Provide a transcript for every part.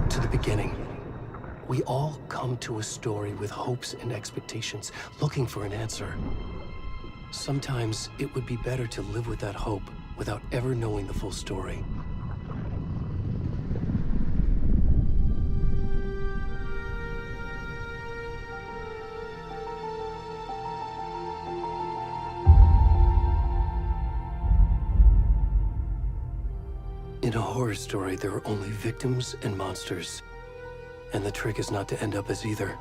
back to the beginning. We all come to a story with hopes and expectations, looking for an answer. Sometimes it would be better to live with that hope without ever knowing the full story. In a horror story, there are only victims and monsters. And the trick is not to end up as either.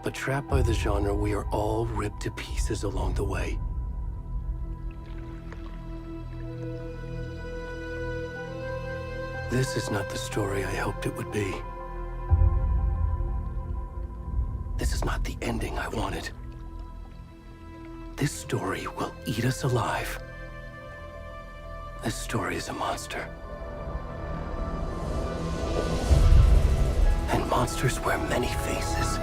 But trapped by the genre, we are all ripped to pieces along the way. This is not the story I hoped it would be. This is not the ending I wanted. This story will eat us alive. This story is a monster. And monsters wear many faces.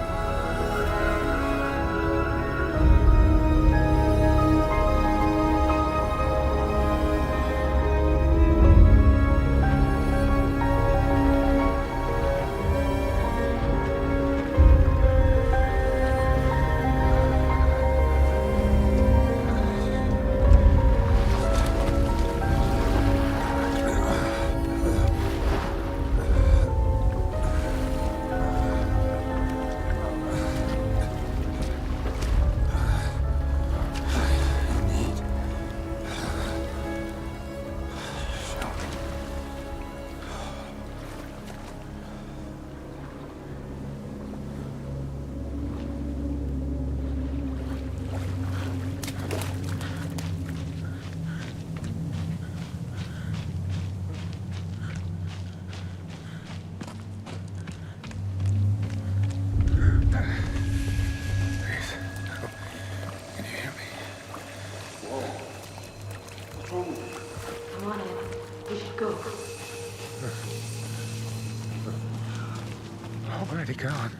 Already gone.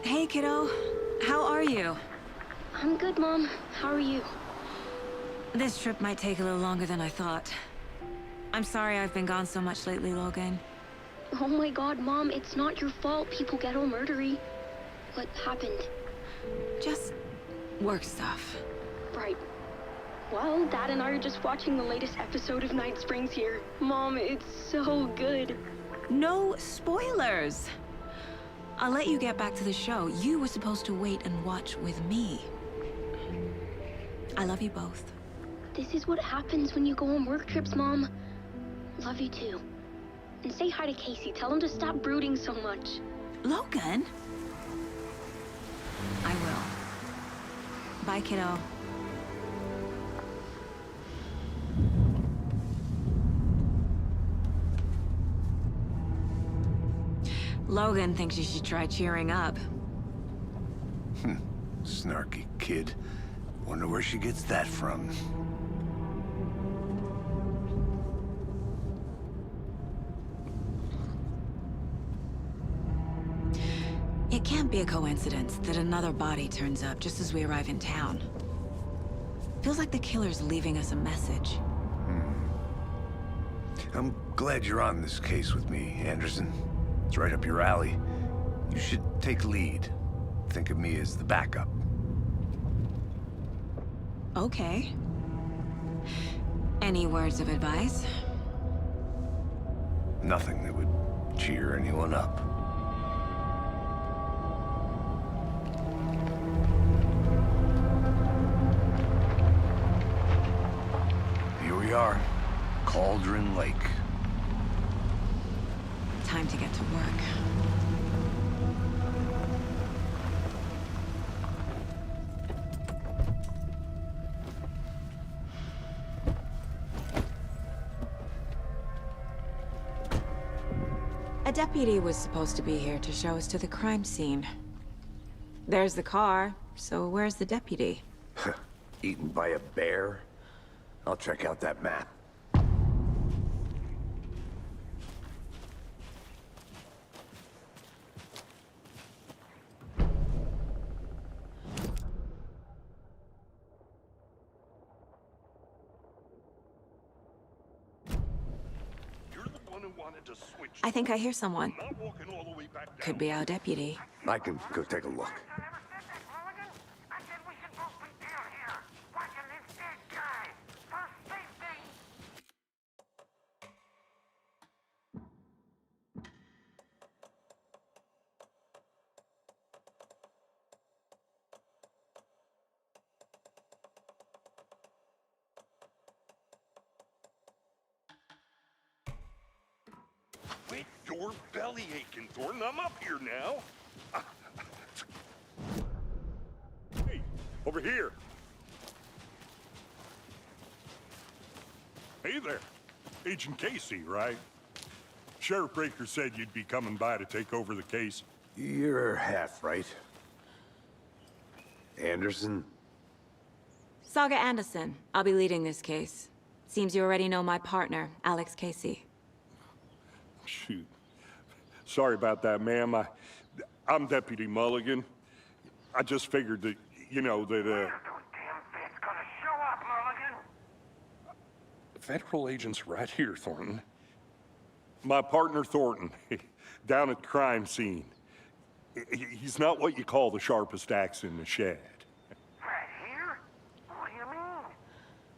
Hey, kiddo. How are you? I'm good, Mom. How are you? This trip might take a little longer than I thought. I'm sorry I've been gone so much lately, Logan. Oh my god, Mom, it's not your fault people get all murdery. What happened? Just work stuff. Right. Well, Dad and I are just watching the latest episode of Night Springs here. Mom, it's so good. No spoilers! I'll let you get back to the show. You were supposed to wait and watch with me. I love you both. This is what happens when you go on work trips, Mom. Love you too. And say hi to Casey. Tell him to stop brooding so much. Logan? I will. Bye, kiddo. Logan thinks you should try cheering up. Snarky kid. Wonder where she gets that from. It can't be a coincidence that another body turns up just as we arrive in town. Feels like the killer's leaving us a message. I'm glad you're on this case with me, Anderson. It's right up your alley. You should take lead. Think of me as the backup. Okay. Any words of advice? Nothing that would cheer anyone up. Here we are. Cauldron Lake. Time to get to work. A deputy was supposed to be here to show us to the crime scene. There's the car, so where's the deputy? Eaten by a bear? I'll check out that map. I think I hear someone. Could be our deputy. I can go take a look. Quit your belly aching, Thornton. I'm up here now. Hey, over here. Hey there. Agent Casey, right? Sheriff Breaker said you'd be coming by to take over the case. You're half right. Anderson? Saga Anderson. I'll be leading this case. Seems you already know my partner, Alex Casey. Shoot. Sorry about that, ma'am. I'm Deputy Mulligan. I just figured that, you know, that, Those damn fists gonna show up, Mulligan. Federal agent's right here, Thornton. My partner, Thornton, down at the crime scene. He's not what you call the sharpest axe in the shed. Right here? What do you mean?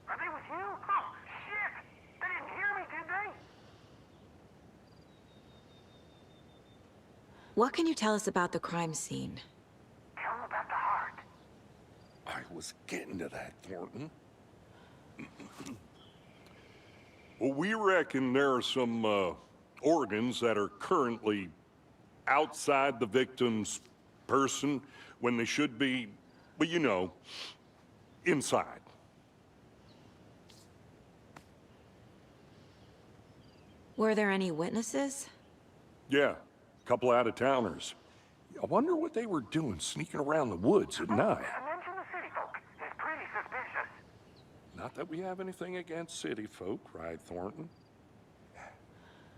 Are they with you? Oh, shit! They didn't hear me, did they? What can you tell us about the crime scene? Tell them about the heart. I was getting to that, Thornton. Well, we reckon there are some, organs that are currently outside the victim's person when they should be, well, you know, inside. Were there any witnesses? Yeah, a couple out-of-towners. I wonder what they were doing sneaking around the woods at night. Mention the city folk. It's pretty suspicious. Not that we have anything against city folk, right, Thornton?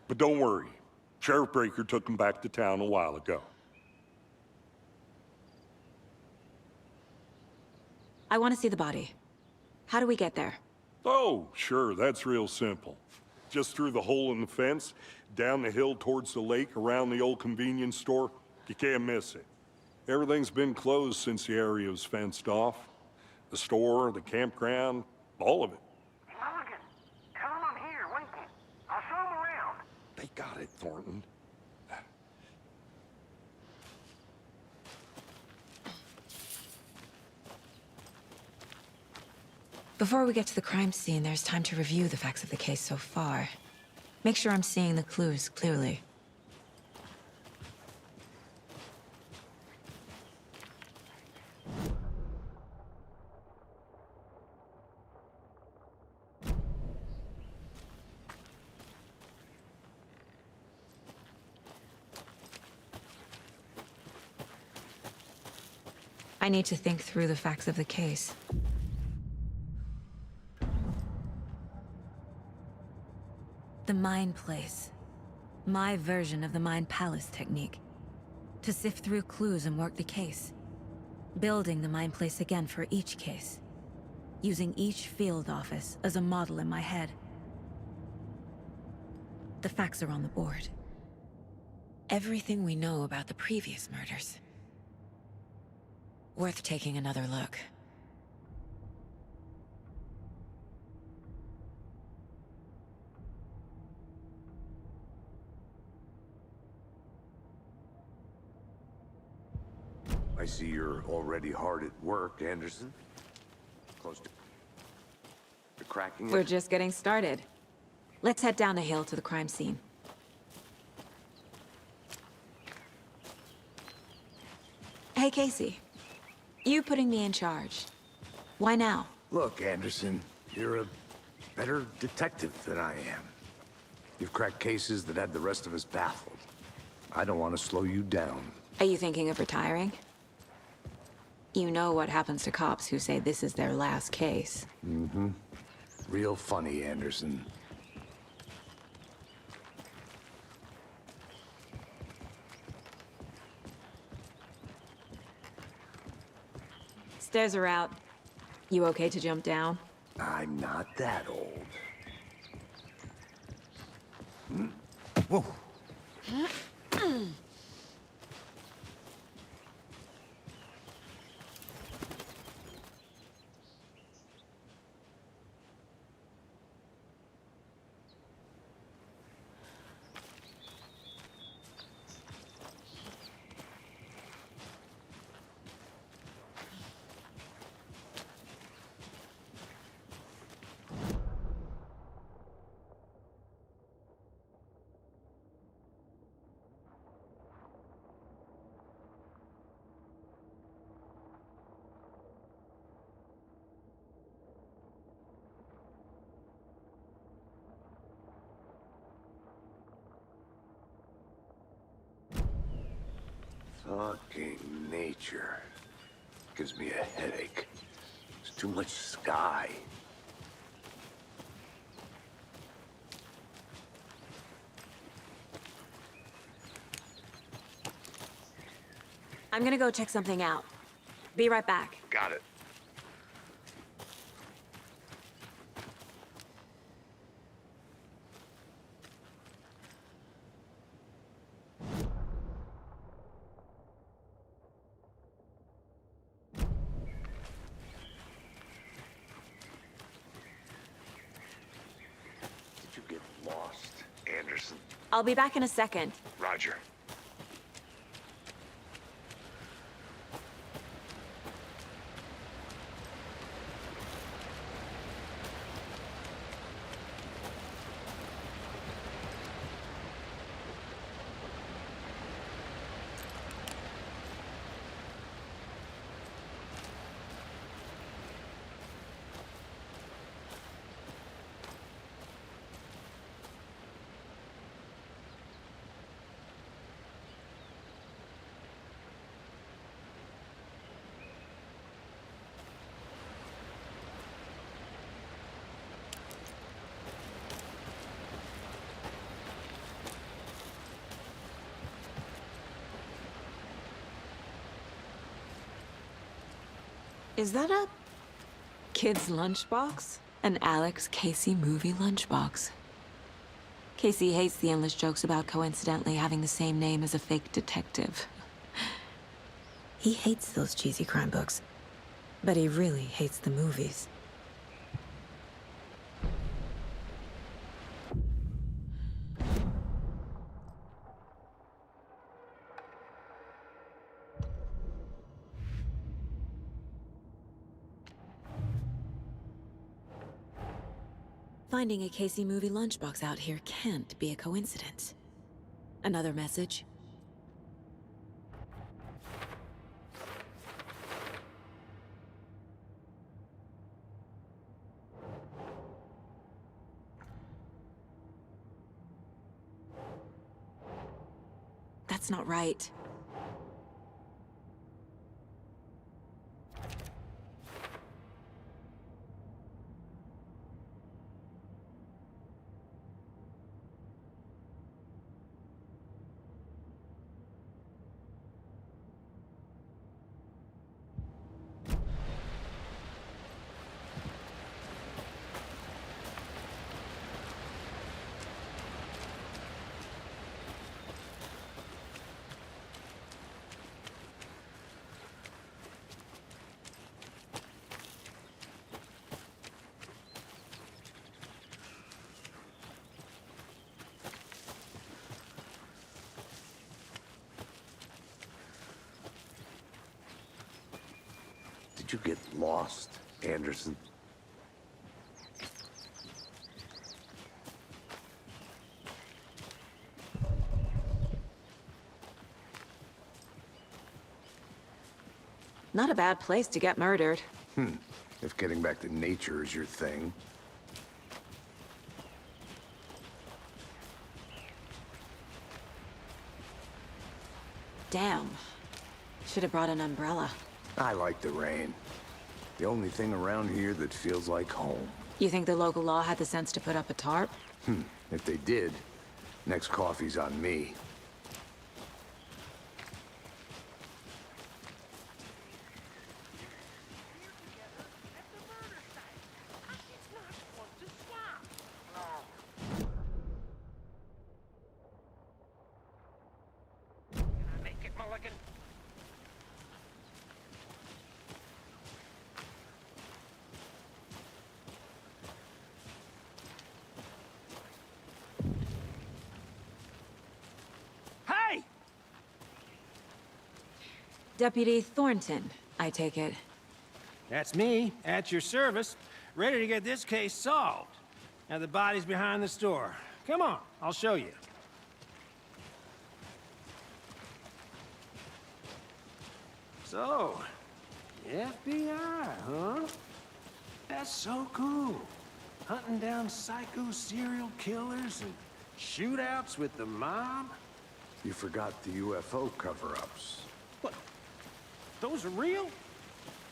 But don't worry. Sheriff Breaker took them back to town a while ago. I want to see the body. How do we get there? Oh, sure, that's real simple. Just through the hole in the fence, down the hill towards the lake, around the old convenience store. You can't miss it. Everything's been closed since the area was fenced off. The store, the campground, all of it. Mulligan, tell him I'm here, waiting. I'll show him around. They got it, Thornton. Before we get to the crime scene, there's time to review the facts of the case so far. Make sure I'm seeing the clues clearly. I need to think through the facts of the case. The Mind Place. My version of the Mind Palace technique. To sift through clues and work the case. Building the Mind Place again for each case. Using each field office as a model in my head. The facts are on the board. Everything we know about the previous murders. Worth taking another look. I see you're already hard at work, Anderson. Close to cracking it. We're just getting started. Let's head down the hill to the crime scene. Hey, Casey. You putting me in charge. Why now? Look, Anderson, you're a better detective than I am. You've cracked cases that had the rest of us baffled. I don't want to slow you down. Are you thinking of retiring? You know what happens to cops who say this is their last case. Mm-hmm. Real funny, Anderson. Stairs are out. You okay to jump down? I'm not that old. Whoa. Fucking nature. Gives me a headache. There's too much sky. I'm gonna go check something out. Be right back. Got it. Did you get lost, Anderson? I'll be back in a second. Roger. Is that a kid's lunchbox? An Alex Casey movie lunchbox. Casey hates the endless jokes about coincidentally having the same name as a fake detective. He hates those cheesy crime books, but he really hates the movies. Finding a Casey movie lunchbox out here can't be a coincidence. Another message? That's not right. Did you get lost, Anderson? Not a bad place to get murdered. If getting back to nature is your thing. Damn. Should have brought an umbrella. I like the rain. The only thing around here that feels like home. You think the local law had the sense to put up a tarp? If they did, next coffee's on me. Hey! Deputy Thornton, I take it. That's me, at your service, ready to get this case solved. Now the body's behind the store. Come on, I'll show you. So, FBI, huh? That's so cool. Hunting down psycho serial killers and shootouts with the mob. You forgot the UFO cover-ups. What? Those are real?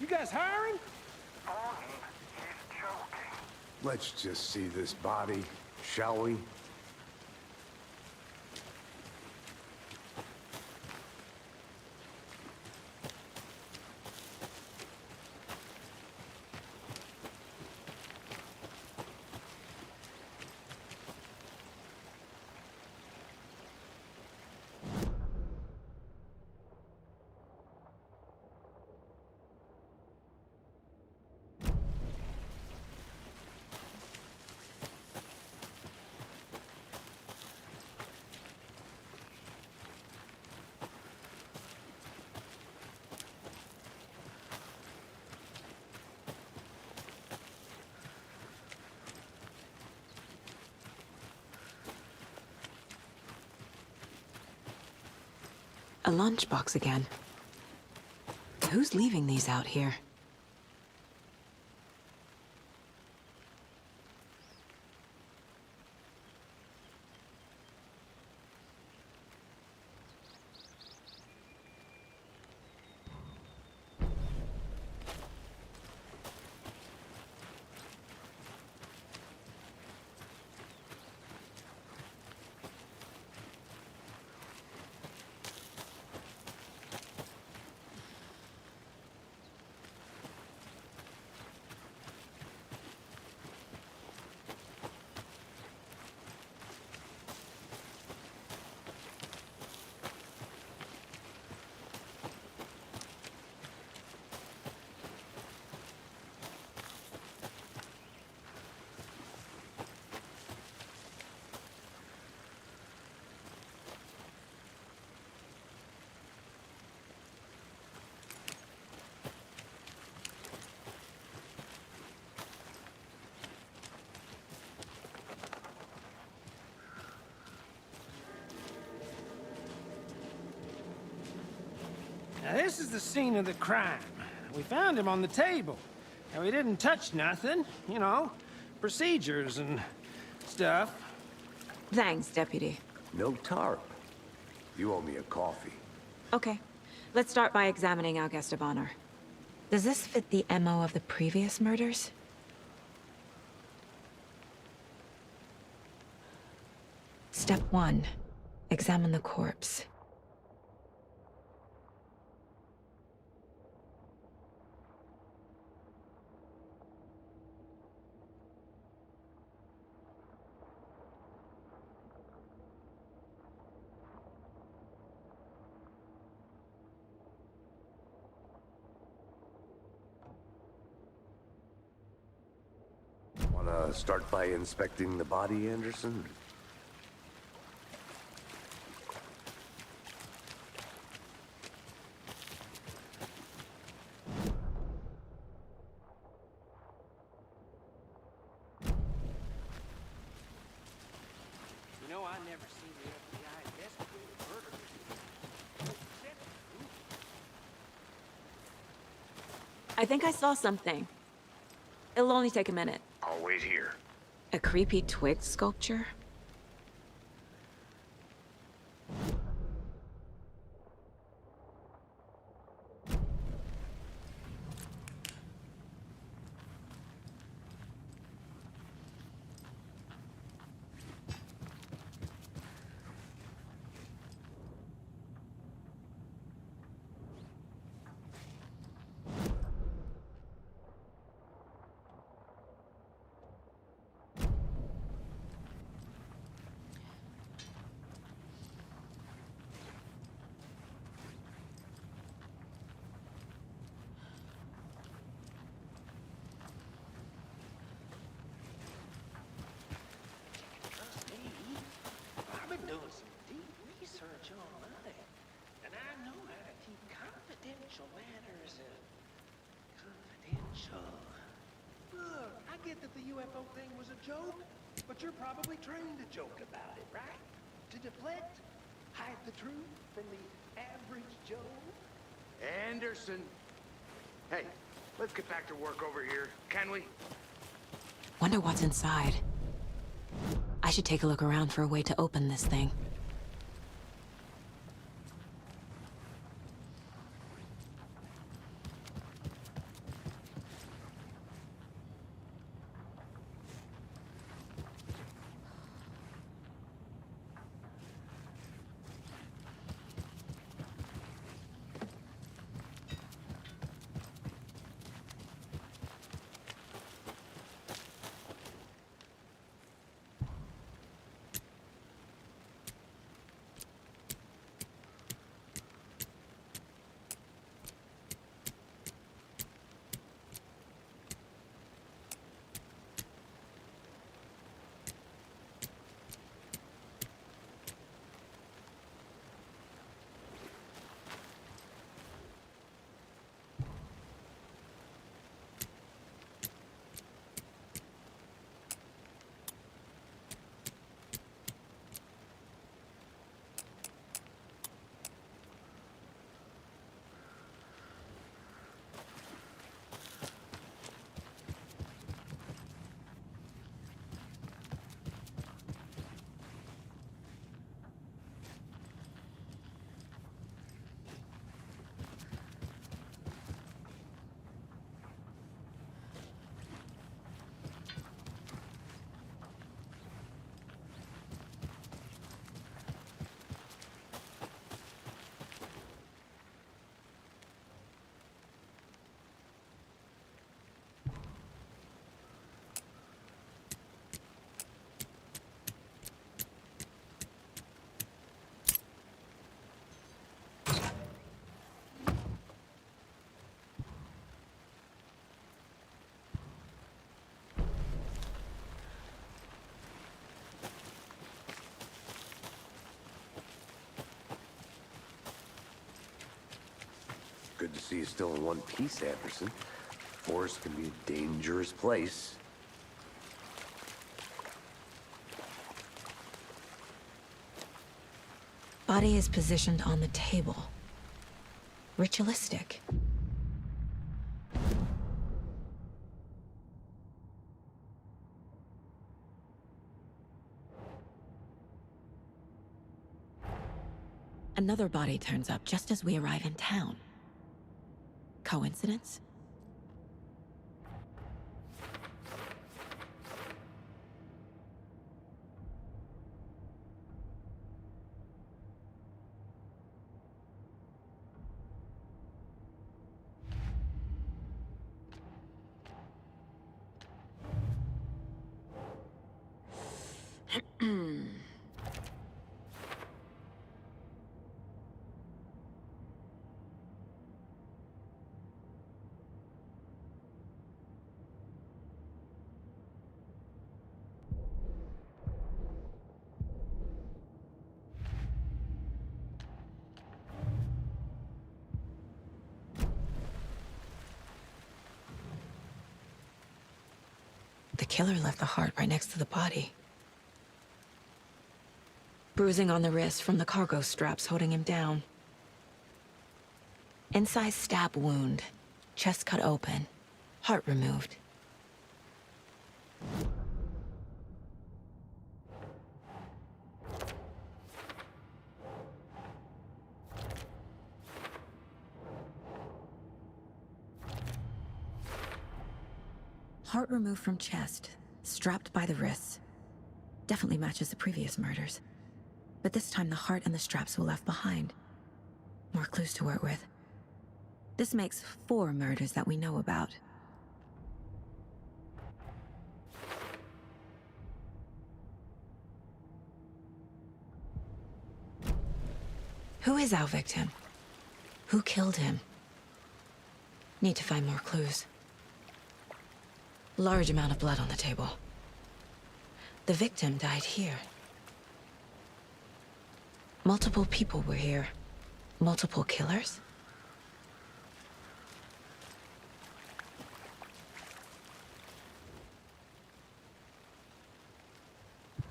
You guys hiring? Thornton, he's joking. Let's just see this body, shall we? A lunchbox again. Who's leaving these out here? Now, this is the scene of the crime. We found him on the table. And we didn't touch nothing, you know, procedures and stuff. Thanks, Deputy. No tarp. You owe me a coffee. Okay. Let's start by examining our guest of honor. Does this fit the MO of the previous murders? Step 1. Examine the corpse. Wanna start by inspecting the body, Anderson? You know, I never seen the FBI investigate a murder. I think I saw something. It'll only take a minute. I'll wait here. A creepy twig sculpture? I've been doing some deep research online, and I know how to keep confidential matters confidential. Look, I get that the UFO thing was a joke, but you're probably trained to joke about it, right? To deflect, hide the truth from the average Joe. Anderson! Hey, let's get back to work over here, can we? Wonder what's inside. I should take a look around for a way to open this thing. Good to see you still in one piece, Anderson. Forest can be a dangerous place. Body is positioned on the table. ritualistic. Another body turns up just as we arrive in town. Coincidence? The killer left the heart right next to the body. Bruising on the wrist from the cargo straps holding him down. Incised stab wound, chest cut open, heart removed. Heart removed from chest, strapped by the wrists. Definitely matches the previous murders. But this time the heart and the straps were left behind. More clues to work with. This makes 4 murders that we know about. Who is our victim? Who killed him? Need to find more clues. Large amount of blood on the table. The victim died here. Multiple people were here. Multiple killers?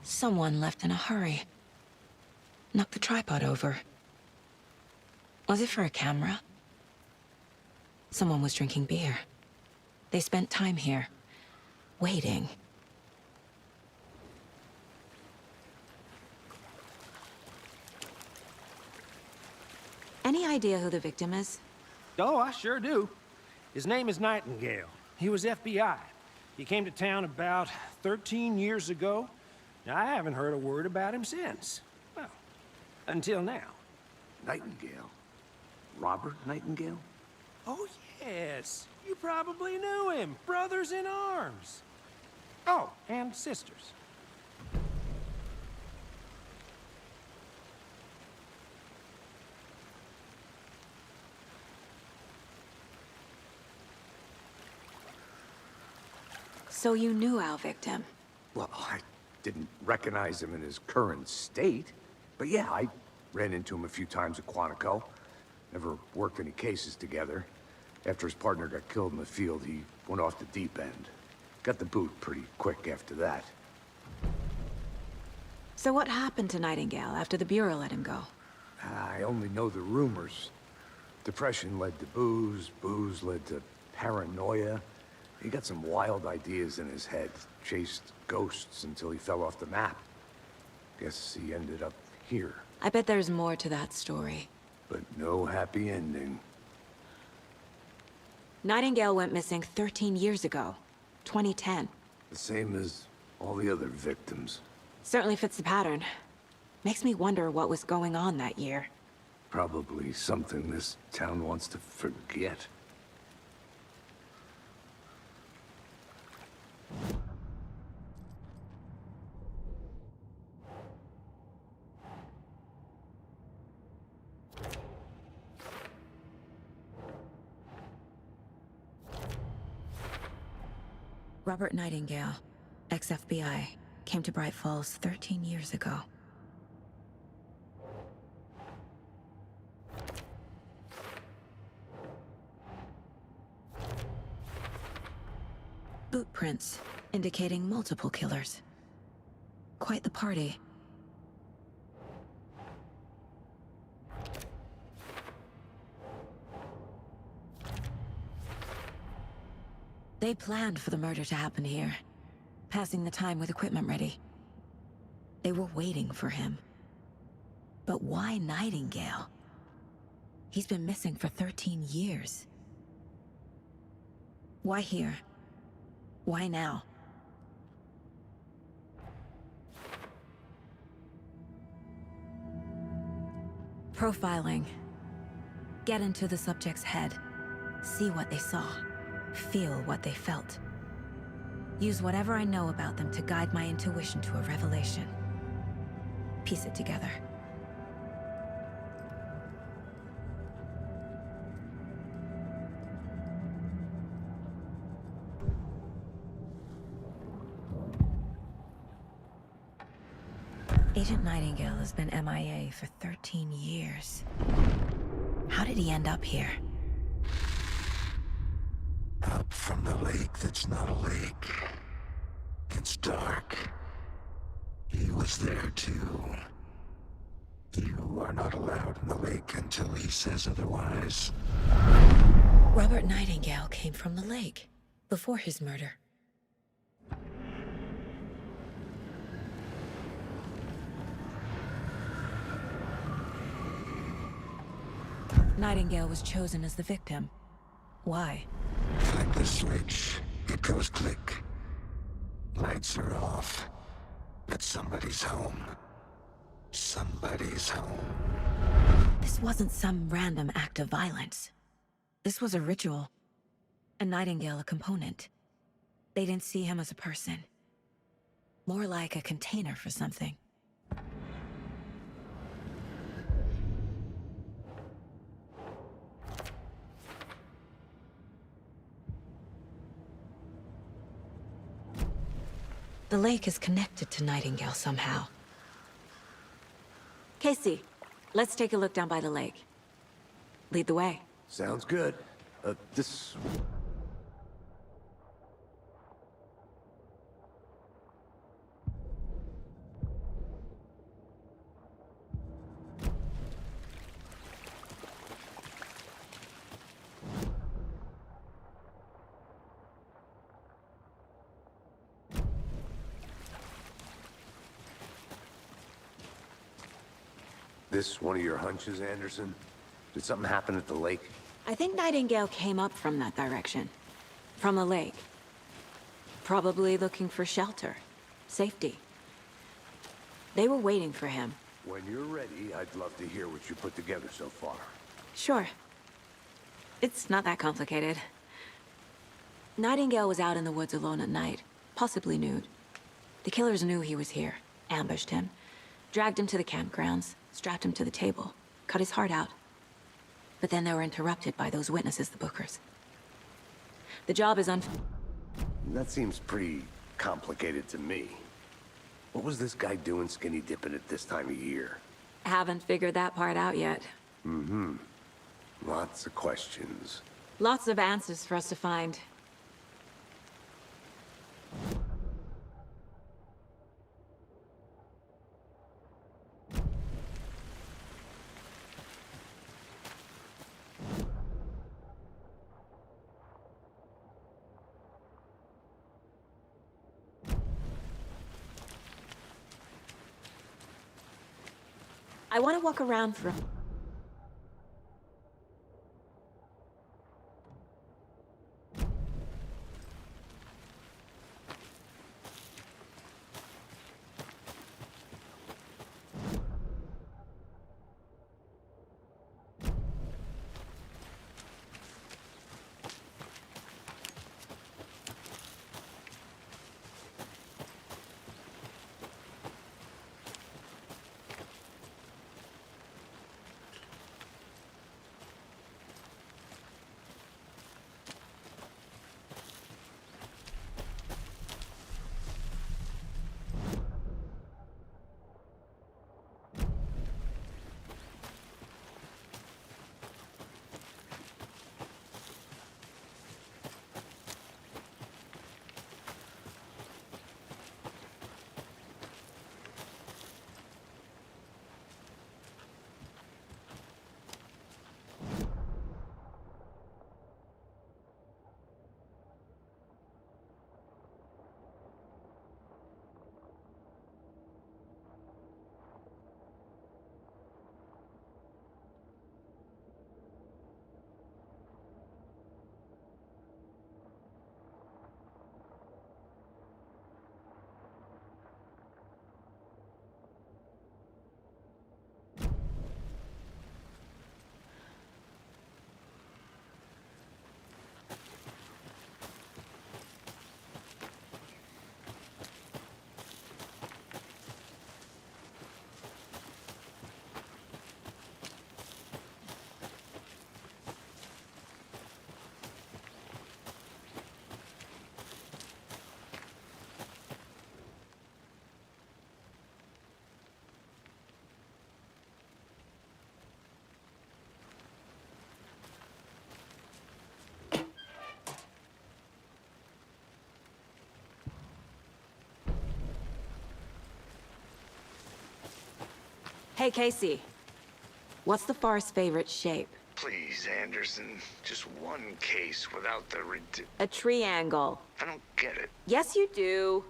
Someone left in a hurry. Knocked the tripod over. Was it for a camera? Someone was drinking beer. They spent time here. Waiting. Any idea who the victim is? Oh, I sure do. His name is Nightingale. He was FBI. He came to town about 13 years ago. Now, I haven't heard a word about him since. Well, until now. Nightingale? Robert Nightingale? Oh, yes. You probably knew him. Brothers in arms. Oh, and sisters. So you knew our victim? Well, I didn't recognize him in his current state. But yeah, I ran into him a few times at Quantico. Never worked any cases together. After his partner got killed in the field, he went off the deep end. Got the boot pretty quick after that. So what happened to Nightingale after the Bureau let him go? I only know the rumors. Depression led to booze, booze led to paranoia. He got some wild ideas in his head, chased ghosts until he fell off the map. Guess he ended up here. I bet there's more to that story. But no happy ending. Nightingale went missing 13 years ago, 2010. The same as all the other victims. Certainly fits the pattern. Makes me wonder what was going on that year. Probably something this town wants to forget. Robert Nightingale, ex-FBI, came to Bright Falls 13 years ago. Boot prints, indicating multiple killers. Quite the party. They planned for the murder to happen here, passing the time with equipment ready. They were waiting for him. But why Nightingale? He's been missing for 13 years. Why here? Why now? Profiling. Get into the subject's head. See what they saw. Feel what they felt. Use whatever I know about them to guide my intuition to a revelation. Piece it together. Agent Nightingale has been MIA for 13 years. How did he end up here? Up from the lake that's not a lake. It's dark. He was there too. You are not allowed in the lake until he says otherwise. Robert Nightingale came from the lake, before his murder. Nightingale was chosen as the victim. Why? Flick the switch, it goes click. Lights are off. But somebody's home. Somebody's home. This wasn't some random act of violence. This was a ritual. And Nightingale a component. They didn't see him as a person. More like a container for something. The lake is connected to Nightingale somehow. Casey, let's take a look down by the lake. Lead the way. Sounds good. This... This one of your hunches, Anderson? Did something happen at the lake? I think Nightingale came up from that direction. From the lake. Probably looking for shelter. Safety. They were waiting for him. When you're ready, I'd love to hear what you put together so far. Sure. It's not that complicated. Nightingale was out in the woods alone at night, possibly nude. The killers knew he was here, ambushed him, dragged him to the campgrounds, strapped him to the table, cut his heart out. But then they were interrupted by those witnesses, the Bookers. The job is That seems pretty complicated to me. What was this guy doing skinny dipping at this time of year? Haven't figured that part out yet. Mm-hmm. Lots of questions. Lots of answers for us to find. I want to walk around for... Hey, Casey. What's the forest's favorite shape? Please, Anderson. Just one case without the A triangle. I don't get it. Yes, you do.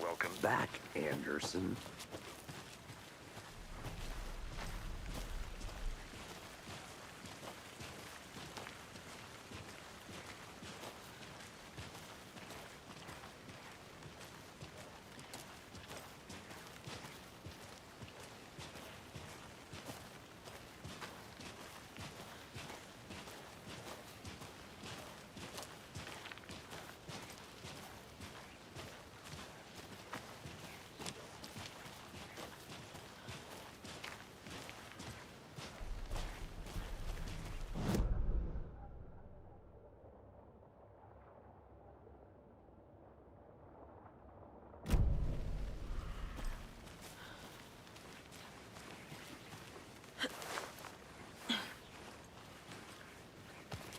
Welcome back, Anderson.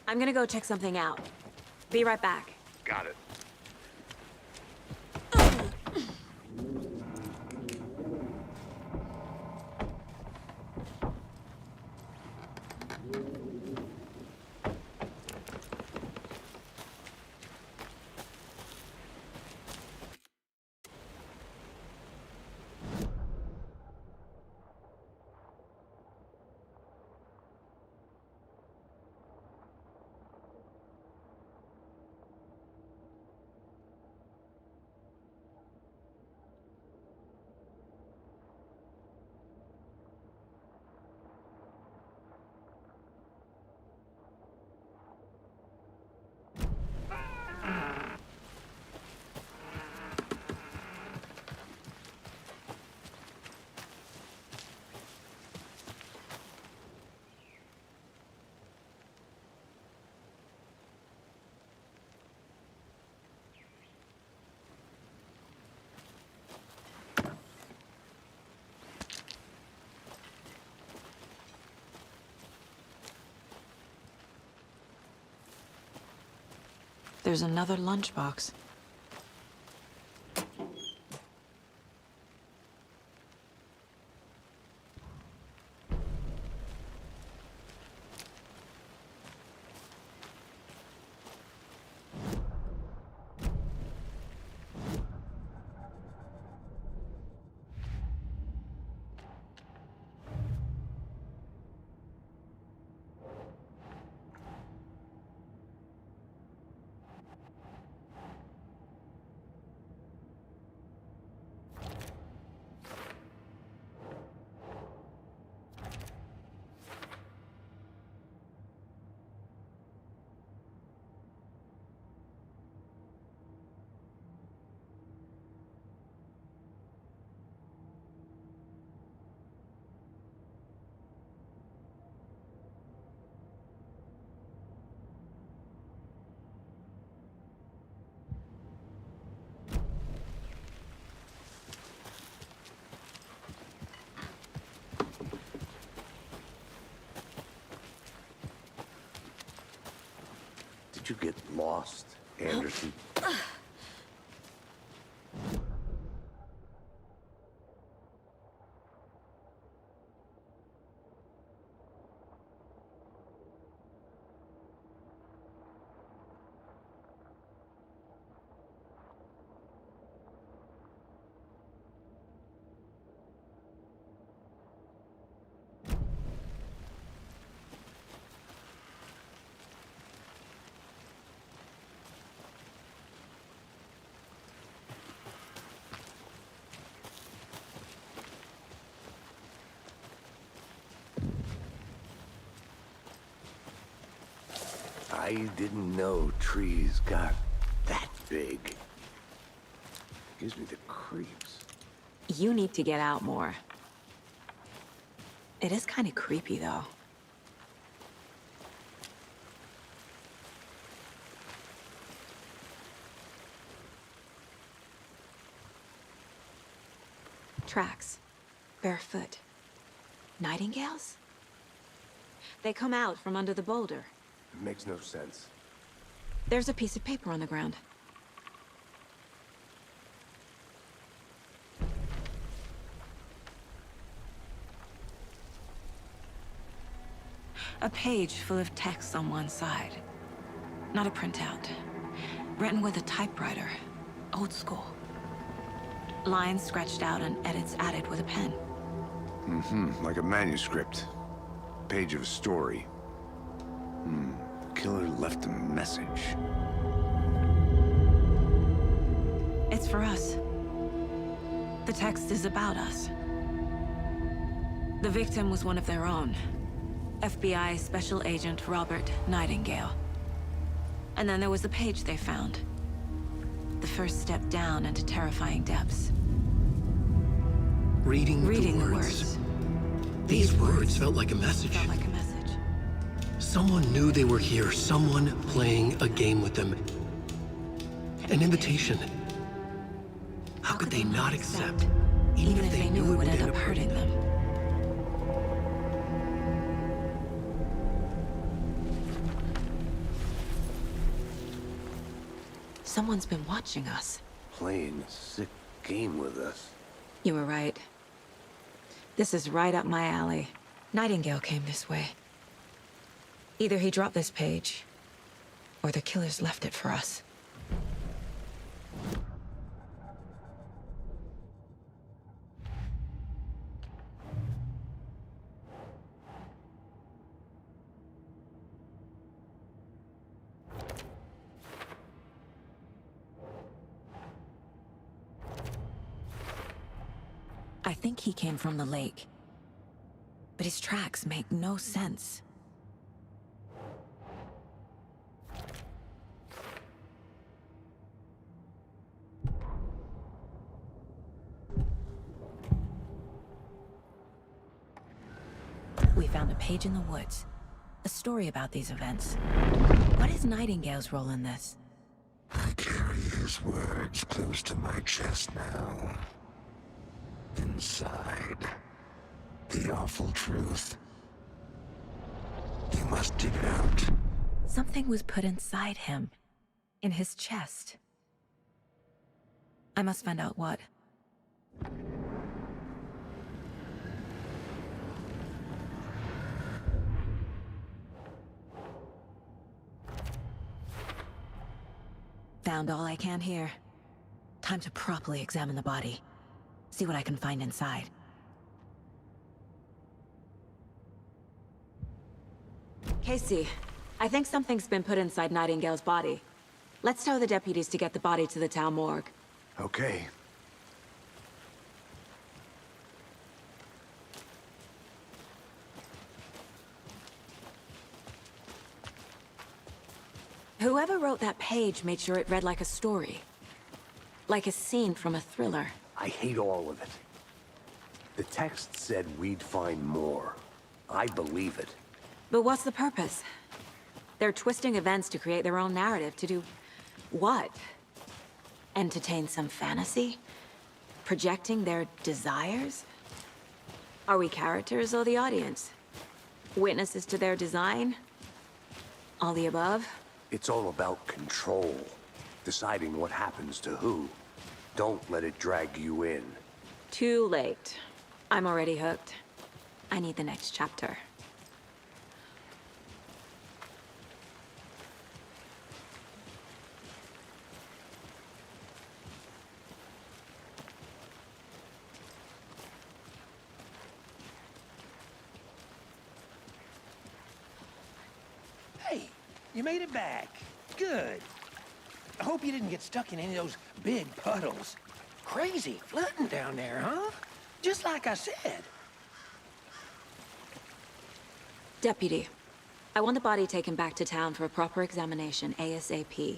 I'm gonna go check something out. Be right back. Got it. There's another lunchbox. Did you get lost, Anderson? I didn't know trees got that big. Gives me the creeps. You need to get out more. It is kind of creepy, though. Tracks. Barefoot. Nightingales? They come out from under the boulder. It makes no sense. There's a piece of paper on the ground. A page full of text on one side. Not a printout. Written with a typewriter. Old school. Lines scratched out and edits added with a pen. Like a manuscript. Page of a story. The killer left a message. It's for us. The text is about us. The victim was one of their own. FBI Special Agent Robert Nightingale. And then there was the page they found. The first step down into terrifying depths. Reading the words. These words felt like a message. Felt like a message. Someone knew they were here, someone playing a game with them. An invitation. How could they not accept, even if they knew it would end up hurting them? Someone's been watching us. Playing a sick game with us. You were right. This is right up my alley. Nightingale came this way. Either he dropped this page, or the killers left it for us. I think he came from the lake. But his tracks make no sense. We found a page in the woods. A story about these events. What is Nightingale's role in this? I carry his words close to my chest now. Inside, the awful truth. You must dig it out. Something was put inside him. In his chest. I must find out what. Found all I can here. Time to properly examine the body. See what I can find inside. Casey, I think something's been put inside Nightingale's body. Let's tell the deputies to get the body to the town morgue. Okay. Whoever wrote that page made sure it read like a story. Like a scene from a thriller. I hate all of it. The text said we'd find more. I believe it. But what's the purpose? They're twisting events to create their own narrative to do... what? Entertain some fantasy? Projecting their desires? Are we characters or the audience? Witnesses to their design? All the above? It's all about control. Deciding what happens to who. Don't let it drag you in. Too late. I'm already hooked. I need the next chapter. Hey, you made it back. Good. I hope you didn't get stuck in any of those big puddles. Crazy flooding down there, huh? Just like I said. Deputy, I want the body taken back to town for a proper examination ASAP.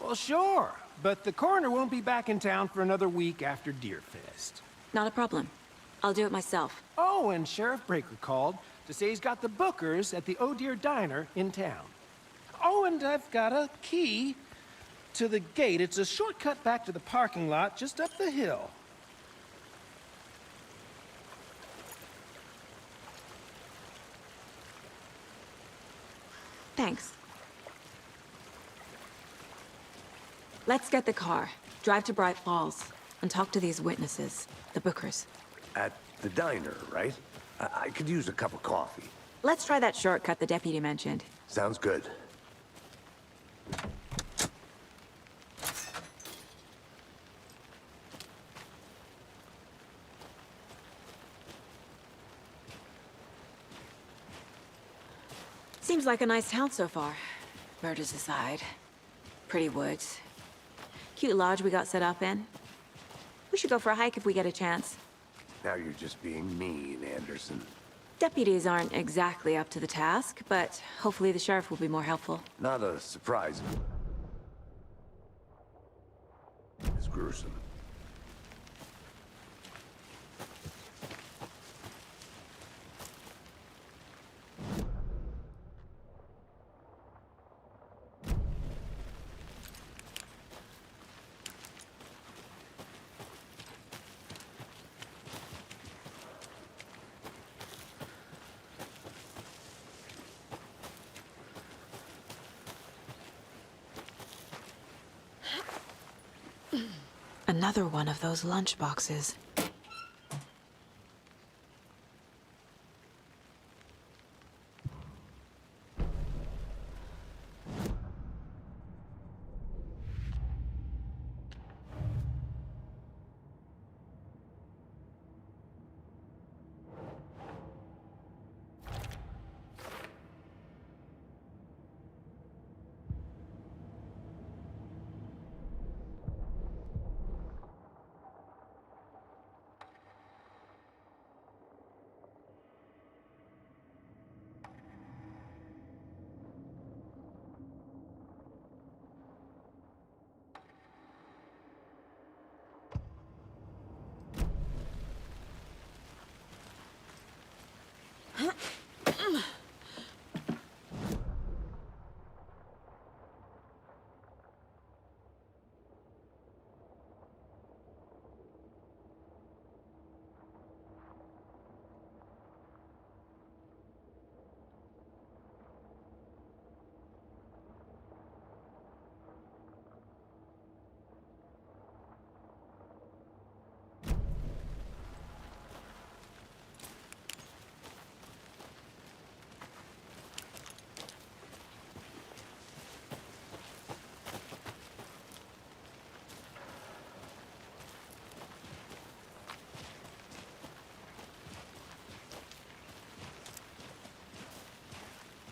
Well, sure. But the coroner won't be back in town for another week after Deerfest. Not a problem. I'll do it myself. Oh, and Sheriff Breaker called to say he's got the Bookers at the Oh Dear Diner in town. Oh, and I've got a key to the gate. It's a shortcut back to the parking lot just up the hill. Thanks. Let's get the car, drive to Bright Falls, and talk to these witnesses, the Bookers. At the diner, right? I could use a cup of coffee. Let's try that shortcut the deputy mentioned. Sounds good. Seems like a nice town so far. Murders aside. Pretty woods. Cute lodge we got set up in. We should go for a hike if we get a chance. Now you're just being mean, Anderson. Deputies aren't exactly up to the task, but hopefully the sheriff will be more helpful. Not a surprise. It's gruesome. Another one of those lunch boxes.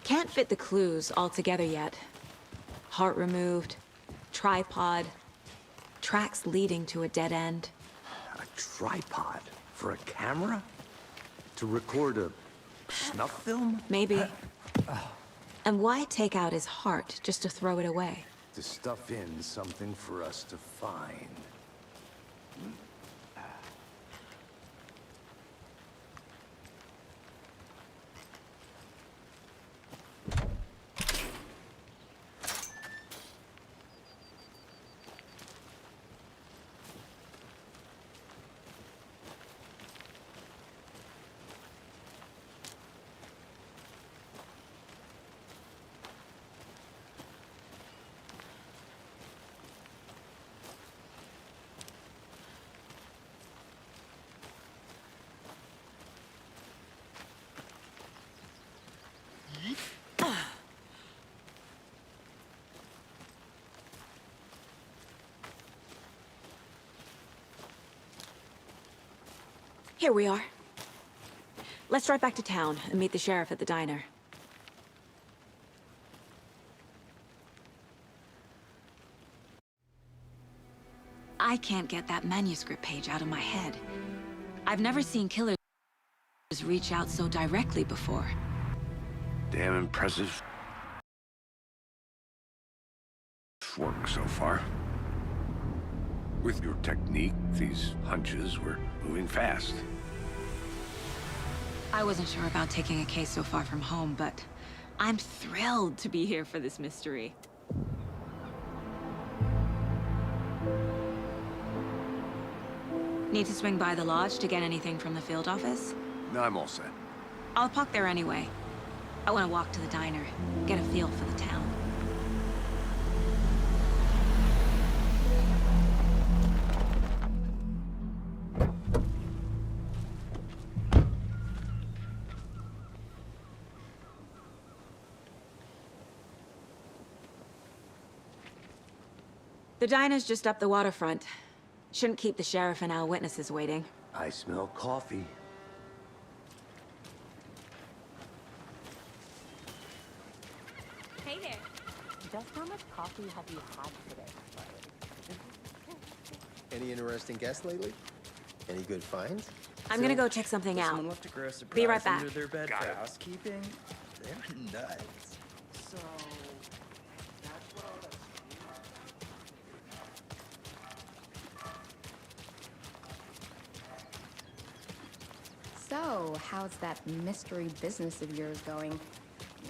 Can't fit the clues all together yet. Heart removed, tripod, tracks leading to a dead end. A tripod? For a camera? To record a snuff film? Maybe. And why take out his heart just to throw it away? To stuff in something for us to find. Here we are. Let's drive back to town and meet the sheriff at the diner. I can't get that manuscript page out of my head. I've never seen killers reach out so directly before. Damn impressive work so far. With your technique, these hunches were moving fast. I wasn't sure about taking a case so far from home, but I'm thrilled to be here for this mystery. Need to swing by the lodge to get anything from the field office? No, I'm all set. I'll park there anyway. I want to walk to the diner, get a feel for the town. The diner's just up the waterfront. Shouldn't keep the sheriff and our witnesses waiting. I smell coffee. Hey there. Just how much coffee have you had today? Any interesting guests lately? Any good finds? I'm gonna go check something out. Someone left a gross Be right surprise back. under their bed Got for it. housekeeping. They're nuts. So, that's what all that So, how's that mystery business of yours going?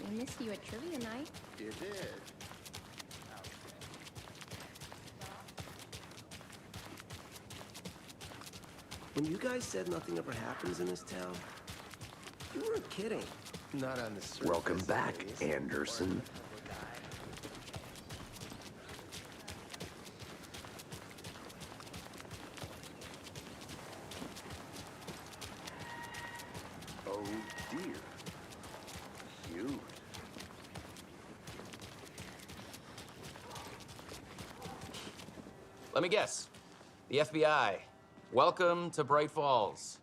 We missed you at trivia night. You did. When you guys said nothing ever happens in this town, you weren't kidding. Not on the surface. Welcome back, at least. Anderson. Oh dear. Cute. Let me guess. The FBI. Welcome to Bright Falls.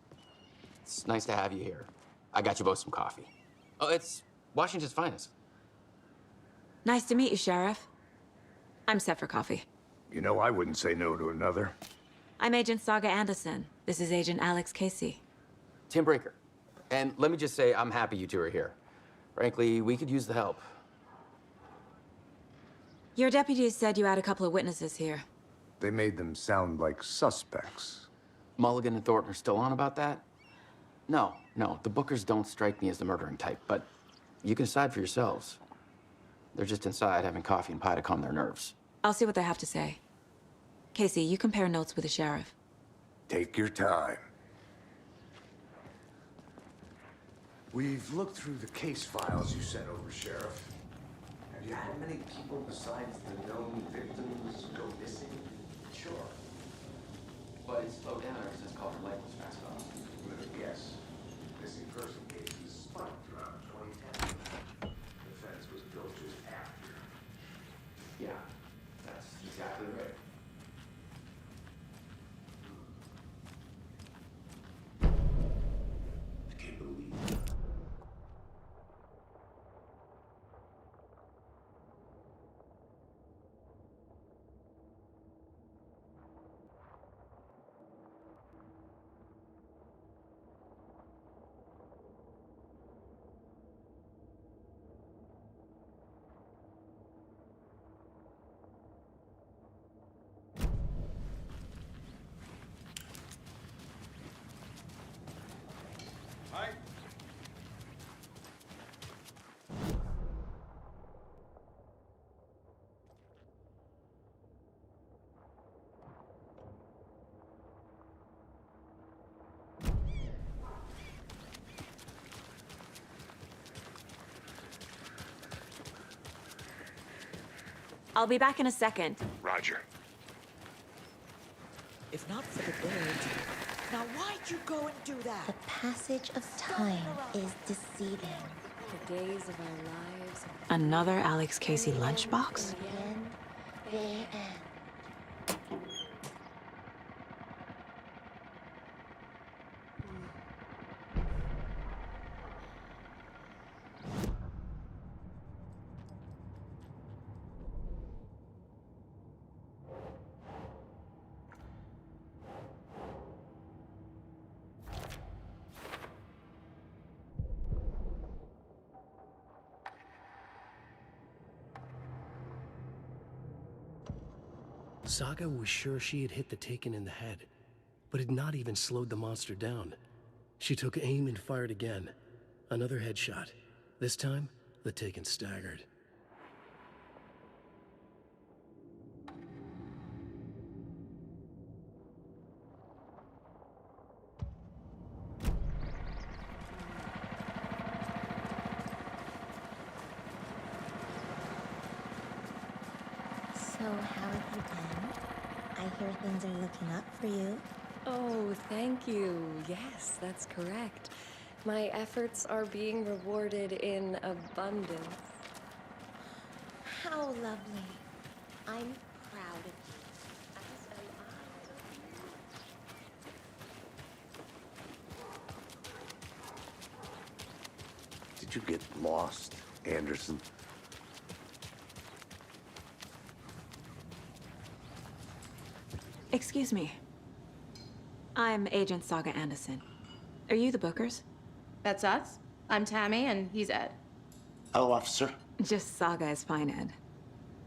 It's nice to have you here. I got you both some coffee. Oh, it's Washington's finest. Nice to meet you, Sheriff. I'm set for coffee. You know, I wouldn't say no to another. I'm Agent Saga Anderson. This is Agent Alex Casey. Tim Breaker. And let me just say, I'm happy you two are here. Frankly, we could use the help. Your deputies said you had a couple of witnesses here. They made them sound like suspects. Mulligan and Thornton are still on about that? No, the Bookers don't strike me as the murdering type, but you can decide for yourselves. They're just inside having coffee and pie to calm their nerves. I'll see what they have to say. Casey, you compare notes with the sheriff. Take your time. We've looked through the case files you sent over, Sheriff. Have you had many people besides the known victims go missing? Sure. But it's slowed down ever since Calder Lake was passed off. With a guess. Missing person cases spiked around 2010. The fence was built just after. Yeah, that's exactly right. I can't believe it. I'll be back in a second. Roger. If not for the bird. Now why'd you go and do that? The passage of time is deceiving. The days of our lives. Another Alex Casey lunchbox? The end. Saga was sure she had hit the Taken in the head, but had not even slowed the monster down. She took aim and fired again. Another headshot. This time, the Taken staggered. So, how have you been? I hear things are looking up for you. Oh, thank you. Yes, that's correct. My efforts are being rewarded in abundance. How lovely. I'm proud of you. As am I. Did you get lost, Anderson? Excuse me. I'm Agent Saga Anderson. Are you the Bookers? That's us. I'm Tammy, and he's Ed. Hello, officer. Just Saga is fine, Ed.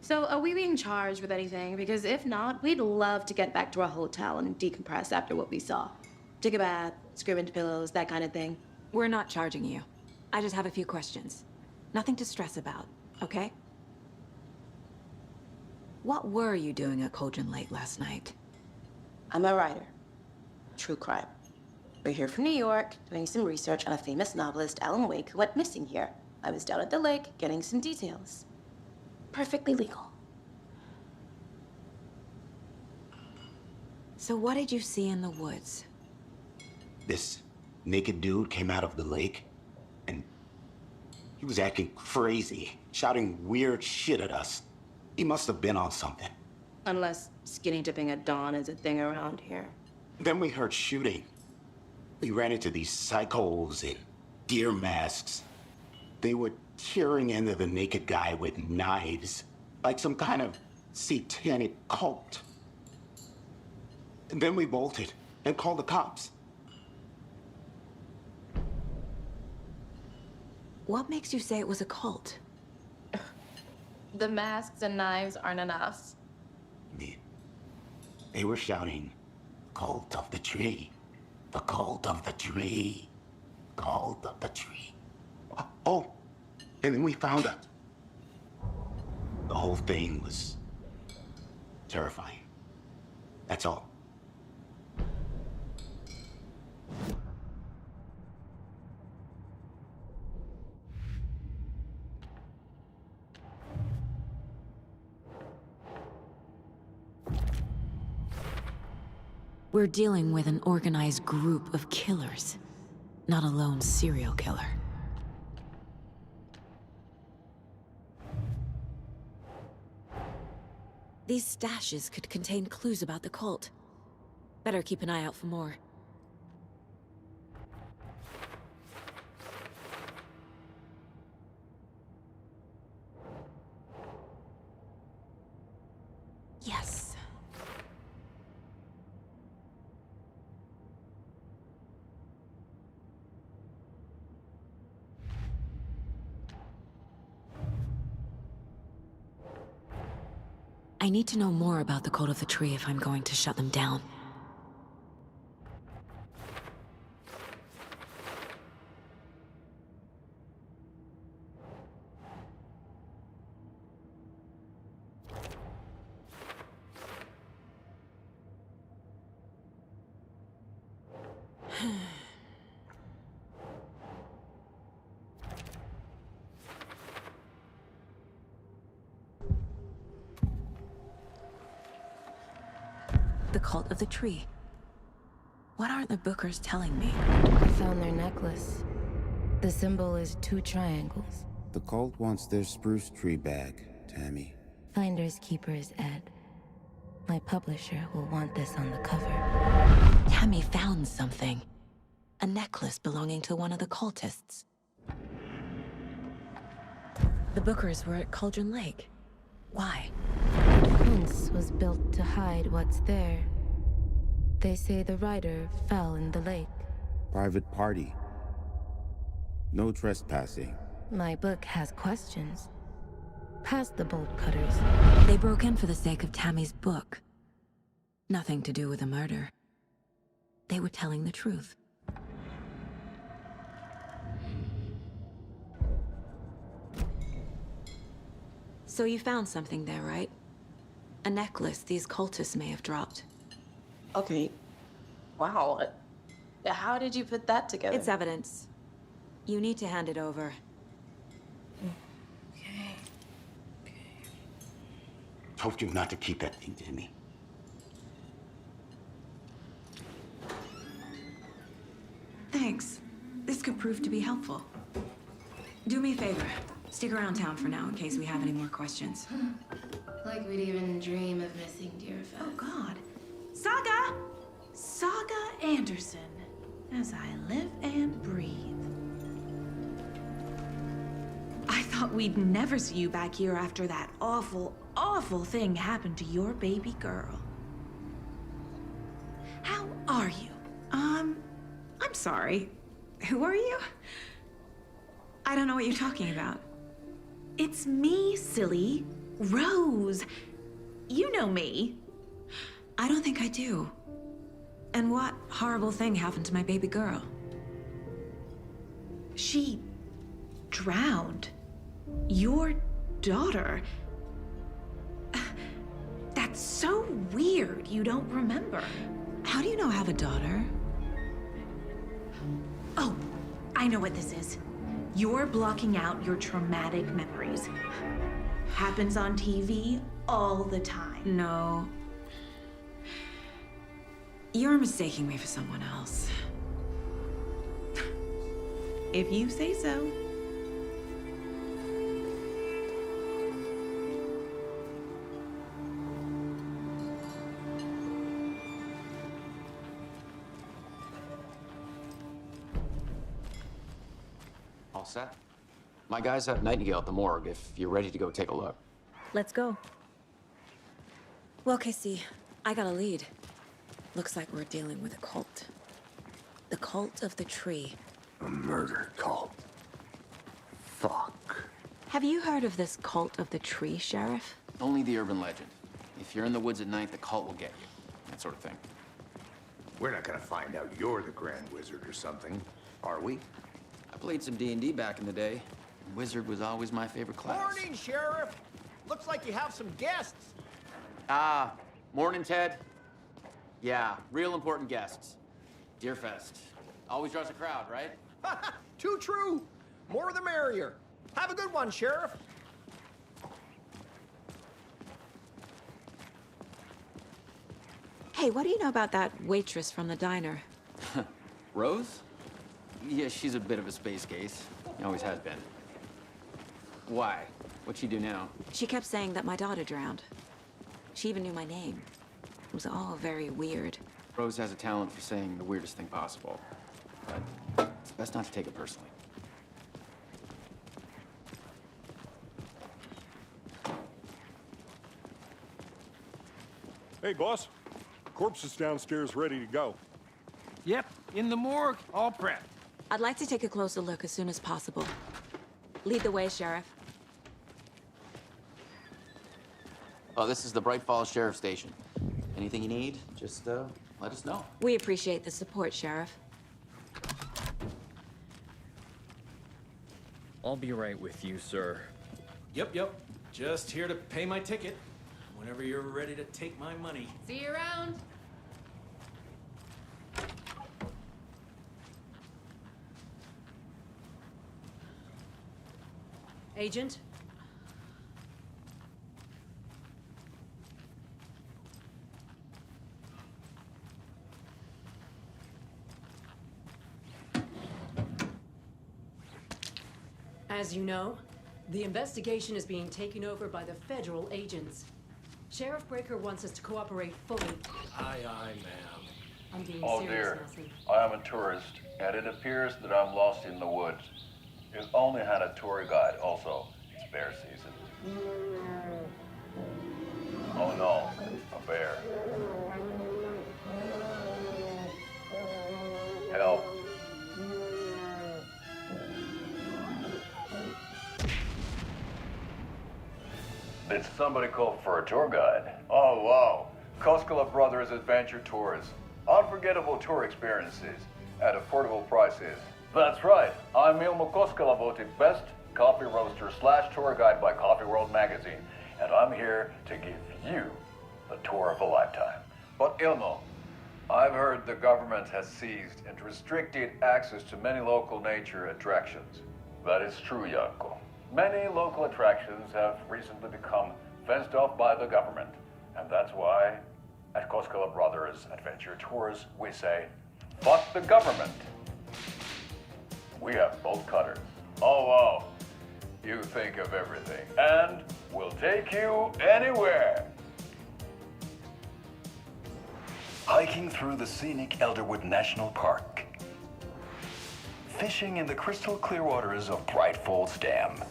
So, are we being charged with anything? Because if not, we'd love to get back to our hotel and decompress after what we saw. Take a bath, scream into pillows, that kind of thing. We're not charging you. I just have a few questions. Nothing to stress about, okay? What were you doing at Cauldron Lake last night? I'm a writer. True crime. We're here from New York, doing some research on a famous novelist, Alan Wake, who went missing here. I was down at the lake, getting some details. Perfectly legal. So what did you see in the woods? This naked dude came out of the lake, and he was acting crazy, shouting weird shit at us. He must have been on something. Unless skinny dipping at dawn is a thing around here. Then we heard shooting. We ran into these psychos in deer masks. They were tearing into the naked guy with knives, like some kind of satanic cult. And then we bolted and called the cops. What makes you say it was a cult? The masks and knives aren't enough. They were shouting, "Cult of the tree, the cult of the tree, cult of the tree." Oh, and then we found out. The whole thing was terrifying. That's all. We're dealing with an organized group of killers, not a lone serial killer. These stashes could contain clues about the cult. Better keep an eye out for more. Yes. I need to know more about the Cult of the Tree if I'm going to shut them down. The Cult of the Tree. What aren't the Bookers telling me? I found their necklace. The symbol is 2 triangles. The cult wants their spruce tree back, Tammy. Finders keepers, Ed. My publisher will want this on the cover. Tammy found something. A necklace belonging to one of the cultists. The Bookers were at Cauldron Lake. Why? Fence was built to hide what's there. They say the rider fell in the lake. Private party. No trespassing. My book has questions. Past the bolt cutters. They broke in for the sake of Tammy's book. Nothing to do with a murder. They were telling the truth. So you found something there, right? A necklace these cultists may have dropped. Okay. Wow. How did you put that together? It's evidence. You need to hand it over. told you not to keep that thing to me. Thanks. This could prove to be helpful. Do me a favor. Stick around town for now in case we have any more questions. Like we'd even dream of missing Deerfest. Oh, God. Saga! Saga Anderson. As I live and breathe. I thought we'd never see you back here after that awful, awful thing happened to your baby girl. How are you? I'm sorry. Who are you? I don't know what you're talking about. It's me, silly. Rose. You know me. I don't think I do. And what horrible thing happened to my baby girl? She drowned. Your daughter. That's so weird you don't remember. How do you know I have a daughter? Oh, I know what this is. You're blocking out your traumatic memories. Happens on TV all the time. No. You're mistaking me for someone else. If you say so. All set? My guys have Nightingale at the morgue if you're ready to go take a look. Let's go. Well, Casey, I got a lead. Looks like we're dealing with a cult. The cult of the tree. A murder cult. Fuck. Have you heard of this cult of the tree, Sheriff? Only the urban legend. If you're in the woods at night, the cult will get you. That sort of thing. We're not gonna find out you're the Grand Wizard or something, are we? I played some D&D back in the day. Wizard was always my favorite class. Morning, Sheriff. Looks like you have some guests. Ah, morning, Ted. Yeah, real important guests. Deerfest. Always draws a crowd, right? Too true. More the merrier. Have a good one, Sheriff. Hey, what do you know about that waitress from the diner? Rose? Yeah, she's a bit of a space case. Always has been. Why? What'd she do now? She kept saying that my daughter drowned. She even knew my name. It was all very weird. Rose has a talent for saying the weirdest thing possible. But it's best not to take it personally. Hey, boss. Corpse is downstairs ready to go. Yep, in the morgue, all prepped. I'd like to take a closer look as soon as possible. Lead the way, Sheriff. Oh, this is the Bright Falls Sheriff Station. Anything you need, just let us know. We appreciate the support, Sheriff. I'll be right with you, sir. Yep. Just here to pay my ticket. Whenever you're ready to take my money. See you around. Agent? As you know, the investigation is being taken over by the federal agents. Sheriff Breaker wants us to cooperate fully. Aye, ma'am. I'm being Oh serious, dear, Nelson. I am a tourist, and it appears that I'm lost in the woods. It only had a tour guide, also. It's bear season. Oh no, a bear. Help. Did somebody call for a tour guide? Oh wow, Koskela Brothers Adventure Tours. Unforgettable tour experiences at affordable prices. That's right, I'm Ilmo Koskela, voted best coffee roaster / tour guide by Coffee World magazine, and I'm here to give you the tour of a lifetime. But Ilmo, I've heard the government has seized and restricted access to many local nature attractions. That is true, Janko. Many local attractions have recently become fenced off by the government. And that's why, at Koskela Brothers Adventure Tours, we say, fuck the government. We have bolt cutters. Oh, wow. You think of everything. And we'll take you anywhere. Hiking through the scenic Elderwood National Park. Fishing in the crystal clear waters of Bright Falls Dam.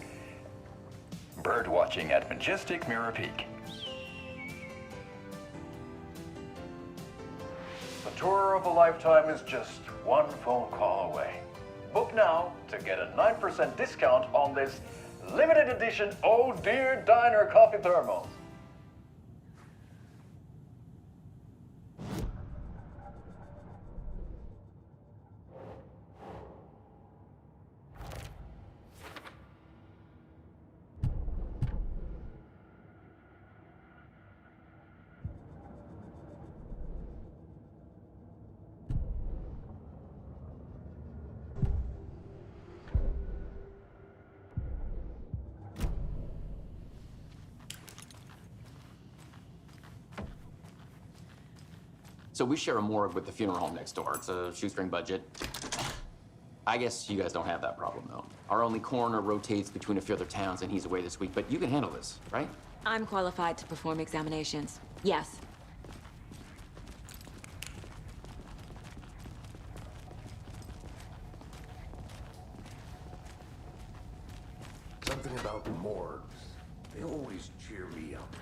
Bird watching at majestic Mirror Peak. The tour of a lifetime is just one phone call away. Book now to get a 9% discount on this limited edition Oh Dear Diner coffee thermos. So we share a morgue with the funeral home next door. It's a shoestring budget. I guess you guys don't have that problem, though. Our only coroner rotates between a few other towns, and he's away this week, but you can handle this, right? I'm qualified to perform examinations. Yes. Something about morgues. They always cheer me up.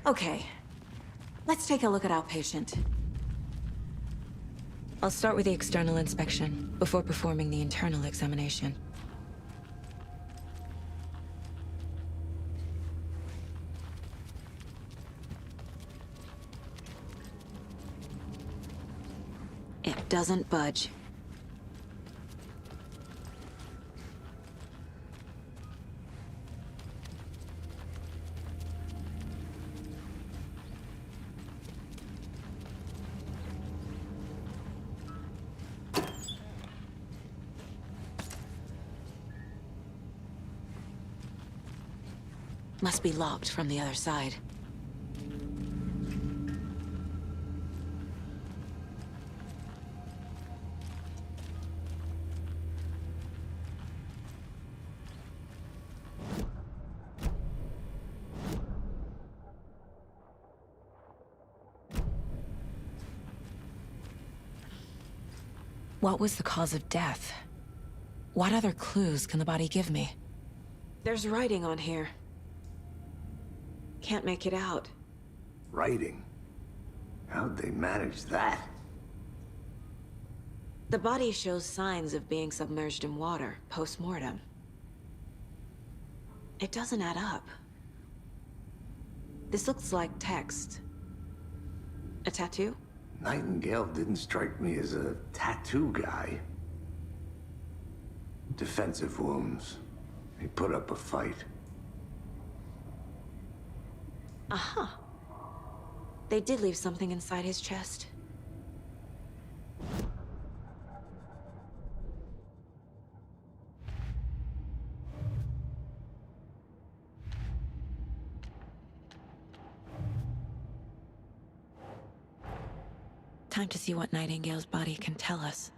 Okay, let's take a look at our patient. I'll start with the external inspection before performing the internal examination. It doesn't budge. Must be locked from the other side. What was the cause of death? What other clues can the body give me? There's writing on here. Can't make it out. Writing? How'd they manage that? The body shows signs of being submerged in water, post-mortem. It doesn't add up. This looks like text. A tattoo? Nightingale didn't strike me as a tattoo guy. Defensive wounds. He put up a fight. Uh-huh. They did leave something inside his chest. Time to see what Nightingale's body can tell us.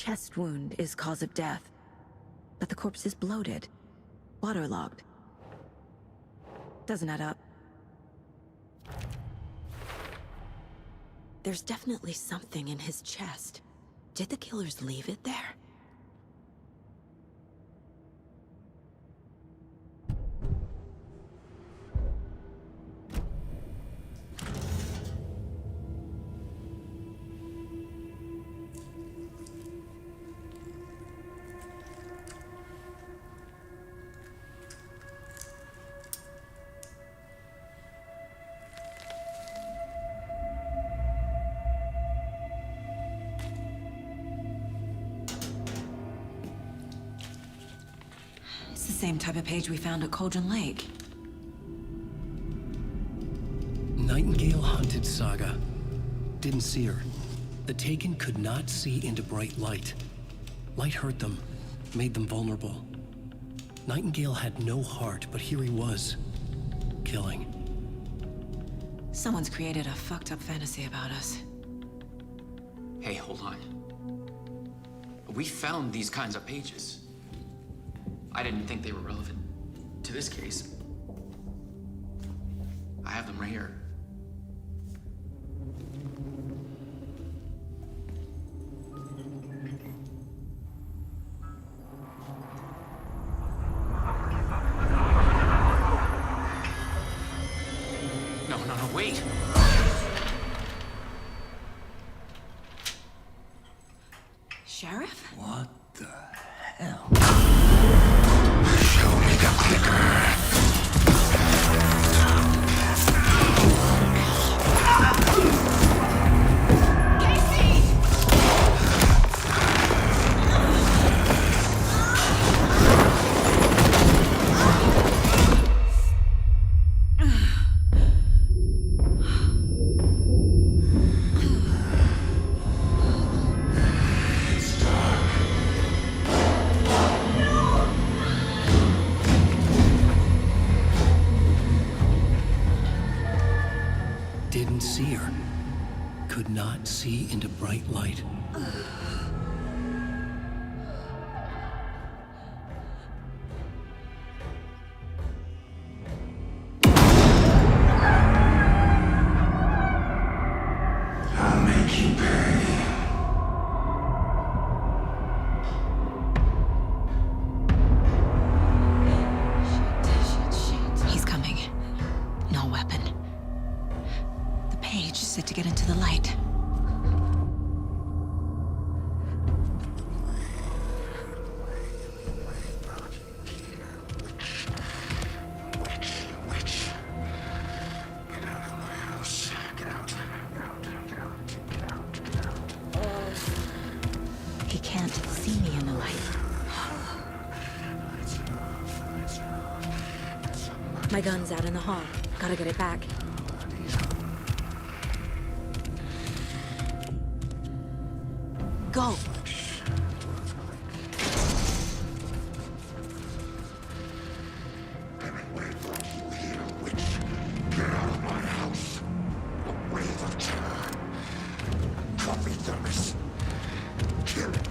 chest wound is cause of death, but the corpse is bloated, waterlogged. Doesn't add up. There's definitely something in his chest. Did the killers leave it there? It's the same type of page we found at Cauldron Lake. Nightingale hunted Saga. Didn't see her. The Taken could not see into bright light. Light hurt them, made them vulnerable. Nightingale had no heart, but here he was, killing. Someone's created a fucked up fantasy about us. Hey, hold on. We found these kinds of pages. I didn't think they were relevant to this case. I have them right here. No, wait! Sheriff? What the hell? Show me the clicker. Didn't see her. Could not see into bright light. I'll make you pay. He's coming. No weapon. The page said to get into the light. Get out of my house. Get out. He can't see me in the light. My gun's out in the hall. Gotta get it back. Go! Get out of my house. A wave of terror. Copy thermos. Kill it.